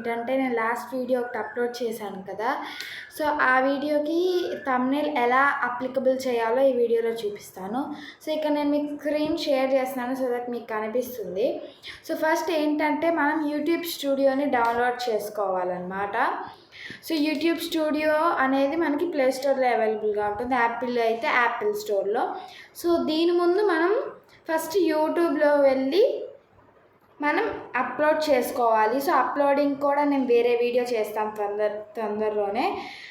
ఏంటంటే నేను last video ఒకటి అప్లోడ్ చేశాను కదా. సో ఆ వీడియోకి థంబ్నెయిల్ ఎలా అప్లికబుల్ చేయాలో ఈ వీడియోలో చూపిస్తాను. సో ఇక్కడ నేను మీకు స్క్రీన్ షేర్ చేస్తున్నాను సో దట్ మీకు కనిపిస్తుంది. సో ఫస్ట్ ఏంటంటే మనం యూట్యూబ్ స్టూడియోని డౌన్లోడ్ చేసుకోవాలన్నమాట. సో యూట్యూబ్ స్టూడియో అనేది మనకి ప్లే స్టోర్లో అవైలబుల్గా ఉంటుంది, యాపిల్ అయితే యాపిల్ స్టోర్లో. సో దీని ముందు మనం ఫస్ట్ యూట్యూబ్లో వెళ్ళి మనం అప్లోడ్ చేసుకోవాలి. సో అప్లోడింగ్ కూడా నేను వేరే వీడియో చేస్తాను తొందరలోనే.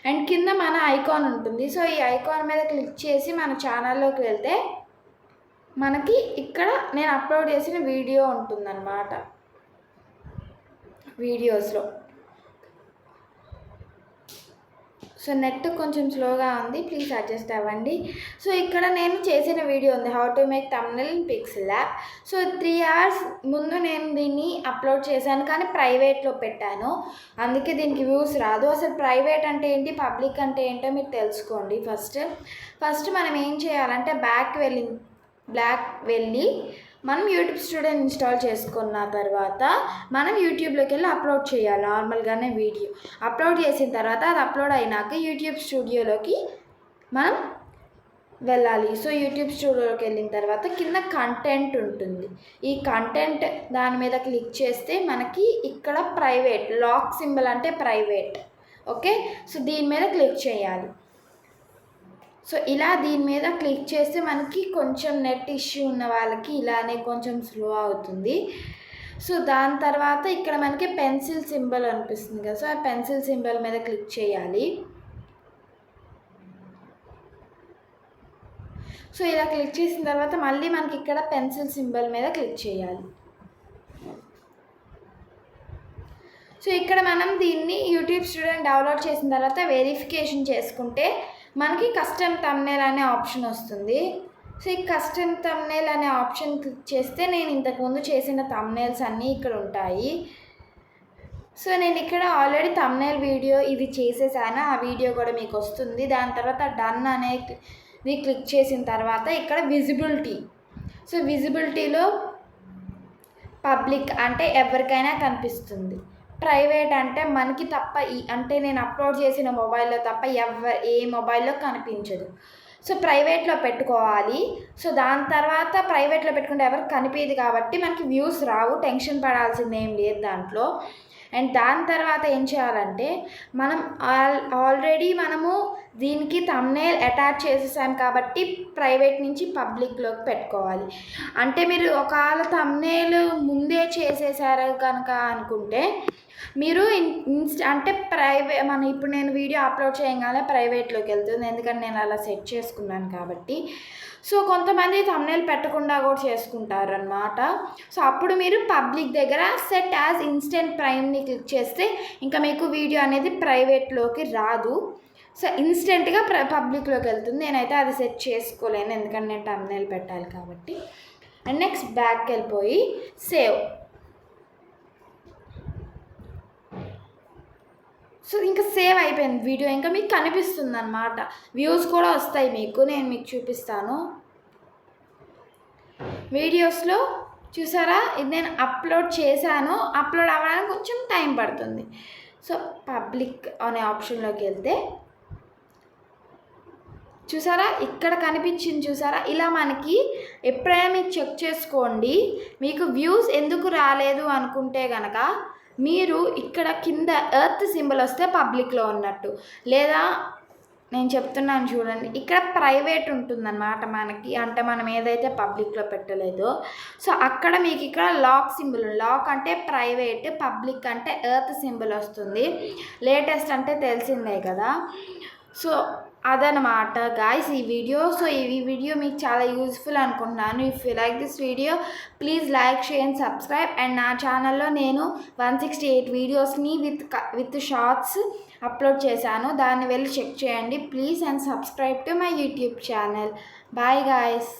అండ్ కింద మన ఐకాన్ ఉంటుంది. సో ఈ ఐకాన్ మీద క్లిక్ చేసి మన ఛానల్లోకి వెళ్తే మనకి ఇక్కడ నేను అప్లోడ్ చేసిన వీడియో ఉంటుందన్నమాట. వీడియోస్లో సో నెట్ కొంచెం స్లోగా ఉంది, ప్లీజ్ అడ్జస్ట్ అవ్వండి. సో ఇక్కడ నేను చేసిన వీడియో ఉంది, how to make thumbnail in pixel app. So 3 hours ముందు నేను దీన్ని అప్లోడ్ చేశాను, కానీ ప్రైవేట్లో పెట్టాను, అందుకే దీనికి వ్యూస్ రాదు. అసలు ప్రైవేట్ అంటే ఏంటి, పబ్లిక్ అంటే ఏంటో మీరు తెలుసుకోండి. ఫస్ట్ మనం ఏం చేయాలంటే బ్యాక్ వెళ్ళి మనం యూట్యూబ్ స్టూడియో ఇన్స్టాల్ చేసుకున్న తర్వాత మనం యూట్యూబ్లోకి వెళ్ళి అప్లోడ్ చేయాలి. నార్మల్గానే వీడియో అప్లోడ్ చేసిన తర్వాత అది అప్లోడ్ అయినాక యూట్యూబ్ స్టూడియోలోకి మనం వెళ్ళాలి. సో యూట్యూబ్ స్టూడియోలోకి వెళ్ళిన తర్వాత కింద కంటెంట్ ఉంటుంది. ఈ కంటెంట్ దాని మీద క్లిక్ చేస్తే మనకి ఇక్కడ ప్రైవేట్ లాక్ సింబల్ అంటే ప్రైవేట్, ఓకే. సో దీని మీద క్లిక్ చేయాలి. సో ఇలా దీని మీద క్లిక్ చేస్తే మనకి కొంచెం నెట్ ఇష్యూ ఉన్న వాళ్ళకి ఇలానే కొంచెం స్లో అవుతుంది. సో దాని తర్వాత ఇక్కడ మనకి పెన్సిల్ సింబల్ అనిపిస్తుంది కదా, సో ఆ పెన్సిల్ సింబల్ మీద క్లిక్ చేయాలి. సో ఇలా క్లిక్ చేసిన తర్వాత మళ్ళీ మనకి ఇక్కడ పెన్సిల్ సింబల్ మీద క్లిక్ చేయాలి. సో ఇక్కడ మనం దీన్ని యూట్యూబ్ స్టూడియో డౌన్లోడ్ చేసిన తర్వాత వెరిఫికేషన్ చేసుకుంటే మనకి కస్టమ్ థంబ్నెయిల్ అనే ఆప్షన్ వస్తుంది. సో ఈ కస్టమ్ థంబ్నెయిల్ అనే ఆప్షన్ క్లిక్ చేస్తే నేను ఇంతకుముందు చేసిన థంబ్నెయిల్స్ అన్నీ ఇక్కడ ఉంటాయి. సో నేను ఇక్కడ ఆల్రెడీ థంబ్నెయిల్ వీడియో ఇది చేసేసాను, ఆ వీడియో కూడా మీకు వస్తుంది. దాని తర్వాత డన్ అనేది క్లిక్ చేసిన తర్వాత ఇక్కడ విజిబిలిటీ, సో విజిబిలిటీలో పబ్లిక్ అంటే ఎవరికైనా కనిపిస్తుంది, ప్రైవేట్ అంటే మనకి తప్ప అంటే నేను అప్లోడ్ చేసిన మొబైల్లో తప్ప ఏ మొబైల్లో కనిపించదు. సో ప్రైవేట్లో పెట్టుకోవాలి. సో దాని తర్వాత ప్రైవేట్లో పెట్టుకుంటే ఎవరికి కనిపించదు కాబట్టి మనకి వ్యూస్ రావు, టెన్షన్ పడాల్సింది ఏం లేదు దాంట్లో. అండ్ దాని తర్వాత ఏం చేయాలంటే మనం ఆల్రెడీ మనము దీనికి థంబ్నెయిల్ అటాచ్ చేసేసాం కాబట్టి ప్రైవేట్ నుంచి పబ్లిక్లోకి పెట్టుకోవాలి. అంటే మీరు ఒకవేళ థంబ్నెయిల్ ముందే చేసేసారు కనుక అనుకుంటే మీరు అంటే ఇప్పుడు నేను వీడియో అప్లోడ్ చేయగానే ప్రైవేట్లోకి వెళ్తుంది, ఎందుకంటే నేను అలా సెట్ చేసుకున్నాను కాబట్టి. సో కొంతమంది థంబ్నెయిల్ పెట్టకుండా కూడా చేసుకుంటారు అన్నమాట. సో అప్పుడు మీరు పబ్లిక్ దగ్గర సెట్ యాజ్ ఇన్స్టెంట్ ప్రైమ్ని క్లిక్ చేస్తే ఇంకా మీకు వీడియో అనేది ప్రైవేట్లోకి రాదు. సో ఇన్స్టెంట్గా పబ్లిక్లోకి వెళ్తుంది. నేనైతే అది సెట్ చేసుకోలేను, ఎందుకంటే నేను థంబ్నెయిల్ పెట్టాలి కాబట్టి. అండ్ నెక్స్ట్ బ్యాక్కి వెళ్ళిపోయి సేవ్. సో ఇంకా సేవ్ అయిపోయింది వీడియో, ఇంకా మీకు కనిపిస్తుంది అన్నమాట, వ్యూస్ కూడా వస్తాయి మీకు. నేను మీకు చూపిస్తాను. వీడియోస్లో చూసారా, ఇది నేను అప్లోడ్ చేశాను, అప్లోడ్ అవ్వడానికి కొంచెం టైం పడుతుంది. సో పబ్లిక్ అనే ఆప్షన్లోకి వెళ్తే చూసారా ఇక్కడ కనిపించింది, చూసారా. ఇలా మనకి ఎప్పుడైనా మీరు చెక్ చేసుకోండి, మీకు వ్యూస్ ఎందుకు రాలేదు అనుకుంటే కనుక మీరు ఇక్కడ కింద ఎర్త్ సింబల్ వస్తే పబ్లిక్లో ఉన్నట్టు, లేదా నేను చెప్తున్నాను చూడండి, ఇక్కడ ప్రైవేట్ ఉంటుందన్నమాట మనకి, అంటే మనం ఏదైతే పబ్లిక్లో పెట్టలేదో. సో అక్కడ మీకు ఇక్కడ లాక్ సింబల్, లాక్ అంటే ప్రైవేట్, పబ్లిక్ అంటే ఎర్త్ సింబల్ వస్తుంది. లేటెస్ట్ అంటే తెలిసిందే కదా. సో అదనమాట గాయ్స్ ఈ వీడియో. సో ఈ వీడియో మీకు చాలా యూజ్ఫుల్ అనుకుంటున్నాను. If you like this video please like, share and subscribe. And నా ఛానల్లో నేను 168 వీడియోస్ని విత్ షార్ట్స్ అప్లోడ్ చేశాను, దాన్ని వెళ్ళి చెక్ చేయండి please. And subscribe to my YouTube channel. Bye guys.